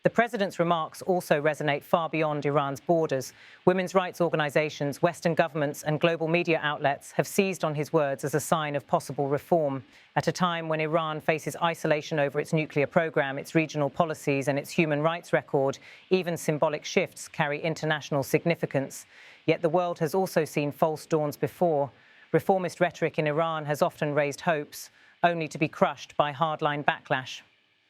The president's remarks also resonate far beyond Iran's borders. Women's rights organizations, Western governments and global media outlets have seized on his words as a sign of possible reform. At a time when Iran faces isolation over its nuclear program, its regional policies and its human rights record, even symbolic shifts carry international significance. Yet the world has also seen false dawns before. Reformist rhetoric in Iran has often raised hopes, only to be crushed by hardline backlash.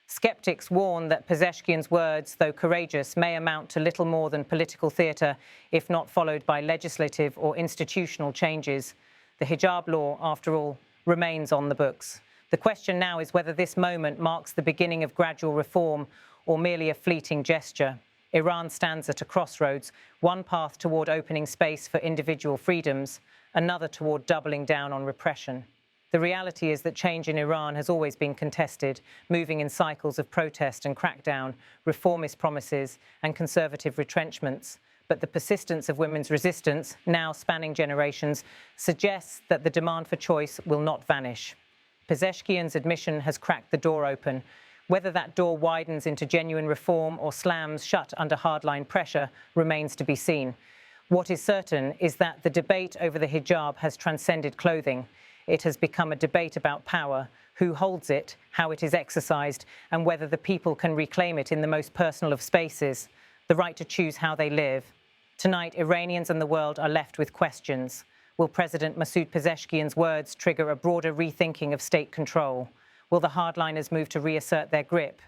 Skeptics warn that Pezeshkian's words, though courageous, may amount to little more than political theatre if not followed by legislative or institutional changes. The hijab law, after all, remains on the books. The question now is whether this moment marks the beginning of gradual reform or merely a fleeting gesture. Iran stands at a crossroads, one path toward opening space for individual freedoms, another toward doubling down on repression. The reality is that change in Iran has always been contested, moving in cycles of protest and crackdown, reformist promises and conservative retrenchments. But the persistence of women's resistance, now spanning generations, suggests that the demand for choice will not vanish. Pezeshkian's admission has cracked the door open. Whether that door widens into genuine reform or slams shut under hardline pressure remains to be seen. What is certain is that the debate over the hijab has transcended clothing. It has become a debate about power, who holds it, how it is exercised, and whether the people can reclaim it in the most personal of spaces, the right to choose how they live. Tonight, Iranians and the world are left with questions. Will President Masoud Pezeshkian's words trigger a broader rethinking of state control? Will the hardliners move to reassert their grip?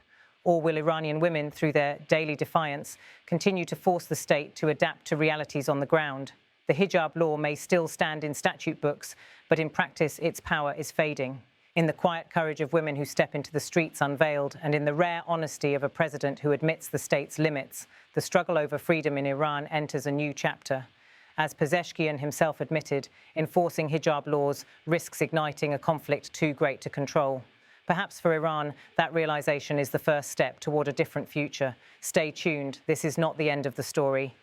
Or will Iranian women, through their daily defiance, continue to force the state to adapt to realities on the ground? The hijab law may still stand in statute books, but in practice its power is fading. In the quiet courage of women who step into the streets unveiled, and in the rare honesty of a president who admits the state's limits, the struggle over freedom in Iran enters a new chapter. As Pezeshkian himself admitted, enforcing hijab laws risks igniting a conflict too great to control. Perhaps for Iran, that realization is the first step toward a different future. Stay tuned. This is not the end of the story.